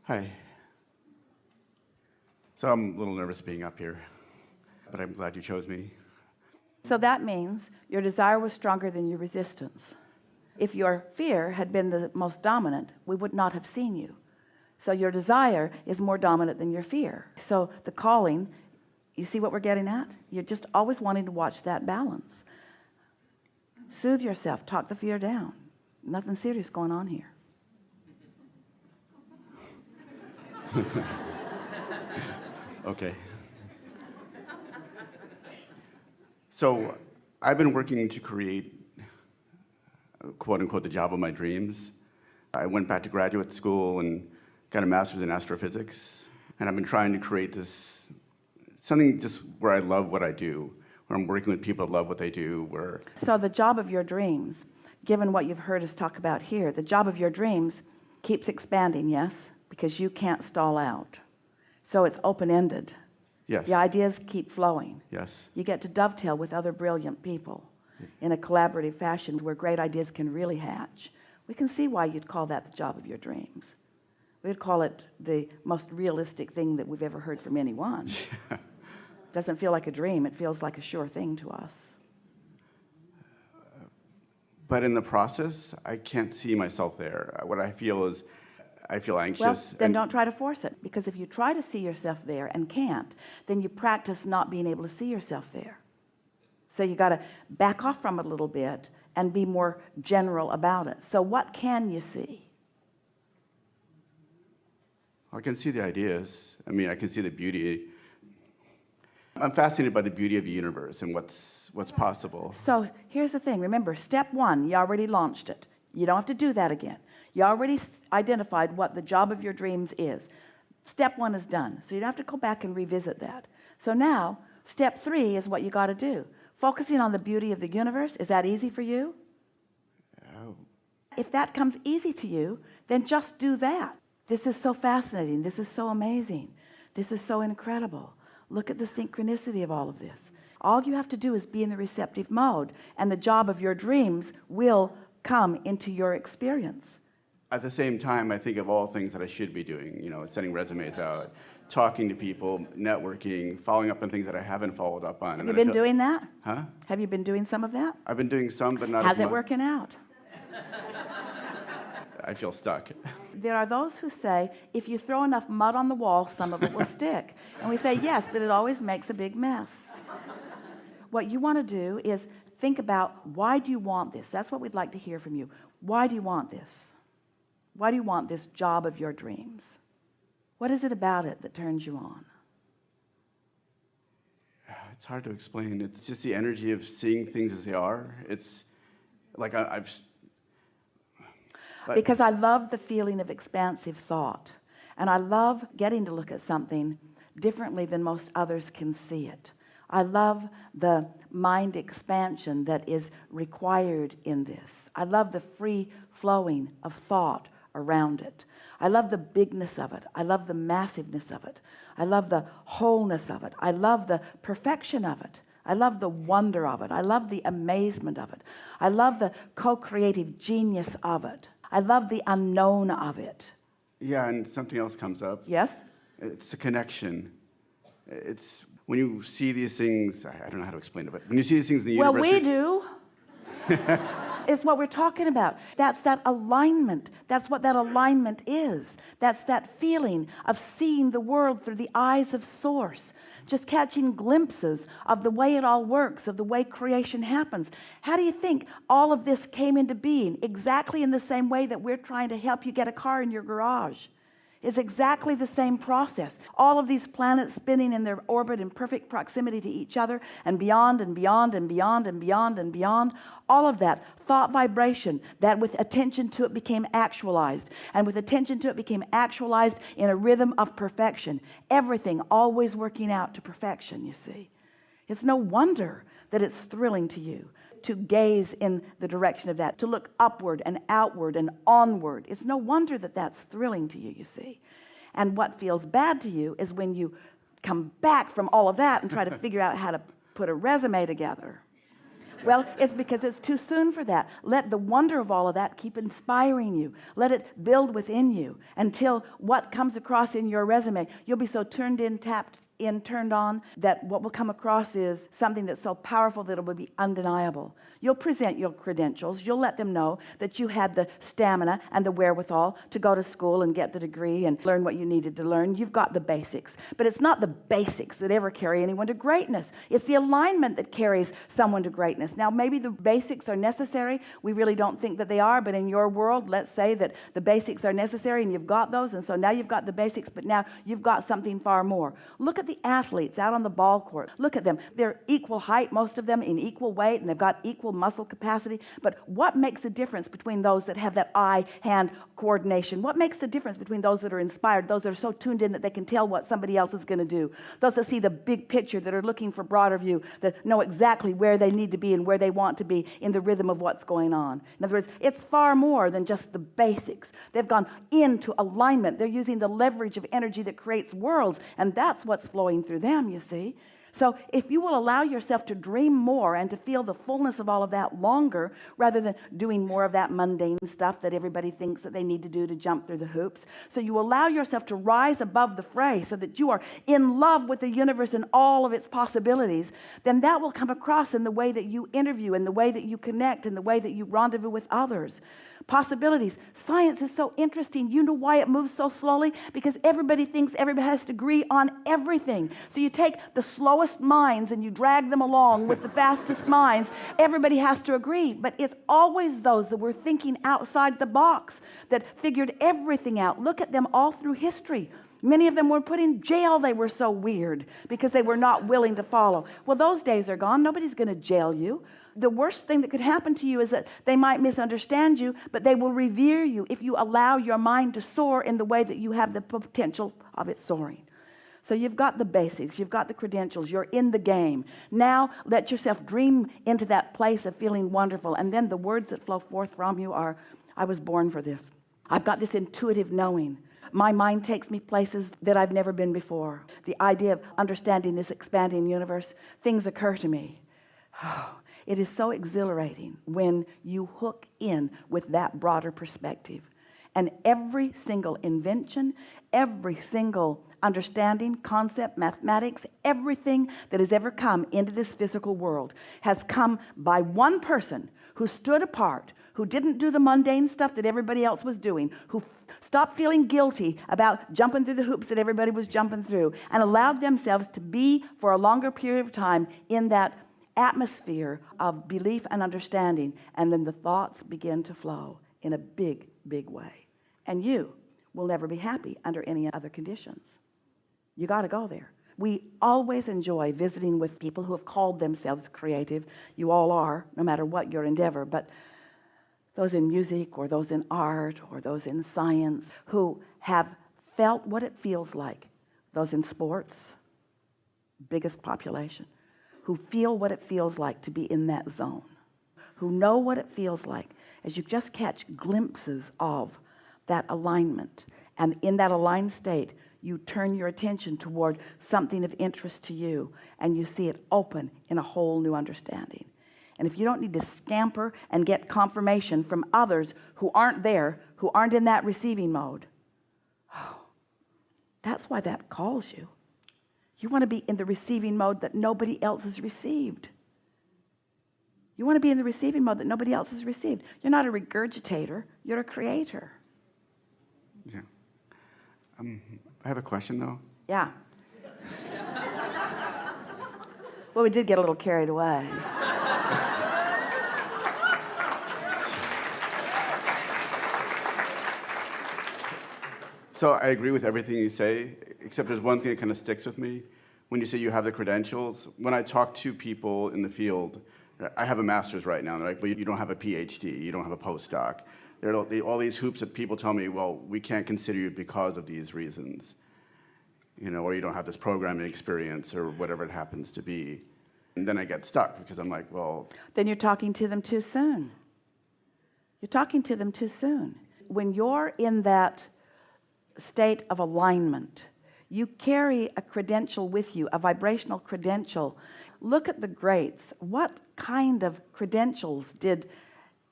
Hi. So I'm a little nervous being up here, but I'm glad you chose me. So that means your desire was stronger than your resistance. If your fear had been the most dominant, we would not have seen you. So your desire is more dominant than your fear. So the calling, you see what we're getting at? You're just always wanting to watch that balance. Soothe yourself, talk the fear down. Nothing serious going on here. Okay. So I've been working to create, quote unquote, the job of my dreams. I went back to graduate school and got a master's in astrophysics. And I've been trying to create this, something just where I love what I do, where I'm working with people that love what they do, where... So the job of your dreams, given what you've heard us talk about here, the job of your dreams keeps expanding, yes? Because you can't stall out. So it's open-ended. Yes. The ideas keep flowing. Yes. You get to dovetail with other brilliant people in a collaborative fashion where great ideas can really hatch. We can see why you'd call that the job of your dreams. We'd call it the most realistic thing that we've ever heard from anyone. Doesn't feel like a dream, it feels like a sure thing to us. But in the process, I can't see myself there. What I feel is, I feel anxious. Well, then don't try to force it, because if you try to see yourself there and can't, then you practice not being able to see yourself there. So you got to back off from it a little bit and be more general about it. So what can you see? I can see the ideas. I mean, I can see the beauty. I'm fascinated by the beauty of the universe and what's possible. So here's the thing. Remember, step one, you already launched it. You don't have to do that again. You already identified what the job of your dreams is. Step one is done. So you don't have to go back and revisit that. So now, step three is what you got to do. Focusing on the beauty of the universe. Is that easy for you? Oh. If that comes easy to you, then just do that. This is so fascinating. This is so amazing. This is so incredible. Look at the synchronicity of all of this. All you have to do is be in the receptive mode, and the job of your dreams will come into your experience. At the same time, I think of all things that I should be doing, you know, sending resumes out, talking to people, networking, following up on things that I haven't followed up on. Have you been doing that? Huh? Have you been doing some of that? I've been doing some, but not as much. How's it working out? I feel stuck. There are those who say, if you throw enough mud on the wall, some of it will stick. And we say, yes, but it always makes a big mess. What you want to do is think about, why do you want this? That's what we'd like to hear from you. Why do you want this? Why do you want this job of your dreams? What is it about it that turns you on? It's hard to explain. It's just the energy of seeing things as they are. It's like because I love the feeling of expansive thought. And I love getting to look at something differently than most others can see it. I love the mind expansion that is required in this. I love the free flowing of thought around it. I love the bigness of it. I love the massiveness of it. I love the wholeness of it. I love the perfection of it. I love the wonder of it. I love the amazement of it. I love the co-creative genius of it. I love the unknown of it. Yeah, and something else comes up. Yes? It's a connection. It's when you see these things, I don't know how to explain it, but when you see these things in the universe... Well, we do. It's what we're talking about. That's that alignment. That's what that alignment is. That's that feeling of seeing the world through the eyes of Source. Just catching glimpses of the way it all works, of the way creation happens. How do you think all of this came into being? Exactly in the same way that we're trying to help you get a car in your garage. It's exactly the same process. All of these planets spinning in their orbit in perfect proximity to each other, and beyond and beyond and beyond and beyond and beyond. All of that thought vibration that with attention to it became actualized, and with attention to it became actualized in a rhythm of perfection. Everything always working out to perfection, you see. It's no wonder that it's thrilling to you to gaze in the direction of that, to look upward and outward and onward. It's no wonder that that's thrilling to you, you see. And what feels bad to you is when you come back from all of that and try to figure out how to put a resume together. Well, it's because it's too soon for that. Let the wonder of all of that keep inspiring you. Let it build within you until what comes across in your resume, you'll be so turned in, tapped in, turned on, that what will come across is something that's so powerful that it will be undeniable. You'll present your credentials. You'll let them know that you had the stamina and the wherewithal to go to school and get the degree and learn what you needed to learn. You've got the basics. But it's not the basics that ever carry anyone to greatness. It's the alignment that carries someone to greatness. Now, maybe the basics are necessary. We really don't think that they are, but in your world, let's say that the basics are necessary and you've got those, and so now you've got the basics, but now you've got something far more. Look at the athletes out on the ball court. Look at them. They're equal height, most of them, in equal weight, and they've got equal muscle capacity. But what makes the difference between those that have that eye-hand coordination? What makes the difference between those that are inspired, those that are so tuned in that they can tell what somebody else is going to do, those that see the big picture, that are looking for broader view, that know exactly where they need to be and where they want to be in the rhythm of what's going on? In other words, it's far more than just the basics. They've gone into alignment. They're using the leverage of energy that creates worlds, and that's what's flowing through them, you see. So if you will allow yourself to dream more and to feel the fullness of all of that longer, rather than doing more of that mundane stuff that everybody thinks that they need to do to jump through the hoops, so you allow yourself to rise above the fray so that you are in love with the universe and all of its possibilities, then that will come across in the way that you interview, in the way that you connect, in the way that you rendezvous with others. Possibilities. Science is so interesting. You know why it moves so slowly? Because everybody thinks everybody has to agree on everything. So you take the slowest minds and you drag them along with the fastest minds. Everybody has to agree. But it's always those that were thinking outside the box that figured everything out. Look at them all through history. Many of them were put in jail. They were so weird because they were not willing to follow. Well, those days are gone. Nobody's going to jail you. The worst thing that could happen to you is that they might misunderstand you, but they will revere you if you allow your mind to soar in the way that you have the potential of it soaring. So you've got the basics, you've got the credentials, you're in the game. Now let yourself dream into that place of feeling wonderful, and then the words that flow forth from you are, I was born for this. I've got this intuitive knowing. My mind takes me places that I've never been before. The idea of understanding this expanding universe, things occur to me. It is so exhilarating when you hook in with that broader perspective. And every single invention, every single understanding, concept, mathematics, everything that has ever come into this physical world has come by one person who stood apart, who didn't do the mundane stuff that everybody else was doing, who stopped feeling guilty about jumping through the hoops that everybody was jumping through, and allowed themselves to be for a longer period of time in that atmosphere of belief and understanding, and then the thoughts begin to flow in a big, big way. And you will never be happy under any other conditions. You got to go there. We always enjoy visiting with people who have called themselves creative. You all are, no matter what your endeavor, but those in music or those in art or those in science who have felt what it feels like, those in sports, biggest population, who feel what it feels like to be in that zone, who know what it feels like as you just catch glimpses of that alignment. And in that aligned state, you turn your attention toward something of interest to you, and you see it open in a whole new understanding. And if you don't need to scamper and get confirmation from others who aren't there, who aren't in that receiving mode, that's why that calls you. You want to be in the receiving mode that nobody else has received. You want to be in the receiving mode that nobody else has received. You're not a regurgitator, you're a creator. Yeah. I have a question, though. Yeah. Well, we did get a little carried away. So I agree with everything you say, except there's one thing that kind of sticks with me. When you say you have the credentials, when I talk to people in the field, I have a master's right now, and they're like, well, you don't have a PhD, you don't have a postdoc. There are all these hoops that people tell me, well, we can't consider you because of these reasons, or you don't have this programming experience or whatever it happens to be. And then I get stuck because I'm like, well. Then you're talking to them too soon. You're talking to them too soon. When you're in that state of alignment, you carry a credential with you, a vibrational credential. look at the greats. What kind of credentials did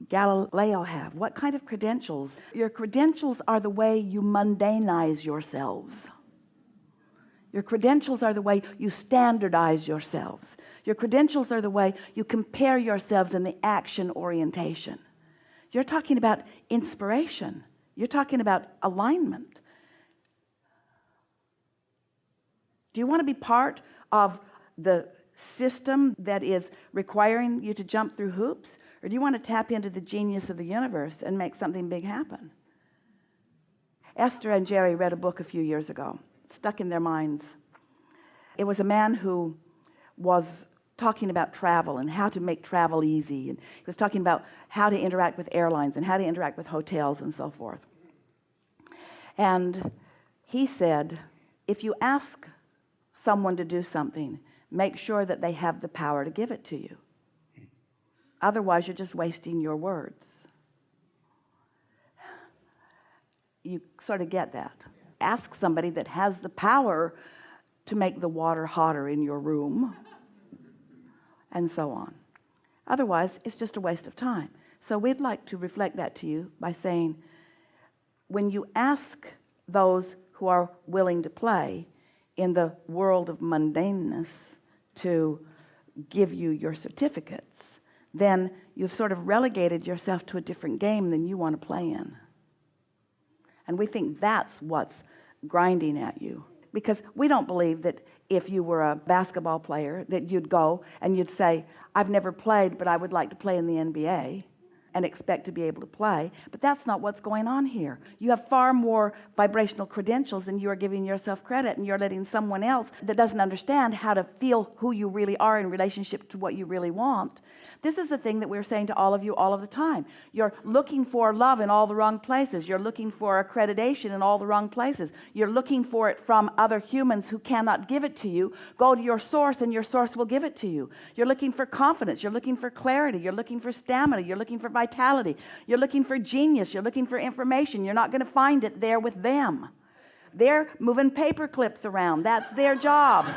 Galileo have? What kind of credentials? Your credentials are the way you mundanize yourselves. Your credentials are the way you standardize yourselves. Your credentials are the way you compare yourselves in the action orientation. You're talking about inspiration. You're talking about alignment. Do you want to be part of the system that is requiring you to jump through hoops? Or do you want to tap into the genius of the universe and make something big happen? Esther and Jerry read a book a few years ago, stuck in their minds. It was a man who was talking about travel and how to make travel easy. And he was talking about how to interact with airlines and how to interact with hotels and so forth. And he said, if you ask someone to do something, make sure that they have the power to give it to you. Otherwise, you're just wasting your words. You sort of get that. Ask somebody that has the power to make the water hotter in your room, and so on. Otherwise, it's just a waste of time. So we'd like to reflect that to you by saying, when you ask those who are willing to play in the world of mundaneness to give you your certificates, then you've sort of relegated yourself to a different game than you want to play in. And we think that's what's grinding at you. Because we don't believe that if you were a basketball player that you'd go and you'd say, I've never played, but I would like to play in the NBA, and expect to be able to play. But that's not what's going on here. You have far more vibrational credentials than you are giving yourself credit, and you're letting someone else that doesn't understand how to feel who you really are in relationship to what you really want. This is the thing that we're saying to all of you all of the time. You're looking for love in all the wrong places. You're looking for accreditation in all the wrong places. You're looking for it from other humans who cannot give it to you. Go to your source and your source will give it to you. You're looking for confidence. You're looking for clarity. You're looking for stamina. You're looking for vitality. You're looking for genius. You're looking for information. You're not going to find it there with them. They're moving paper clips around. That's their job.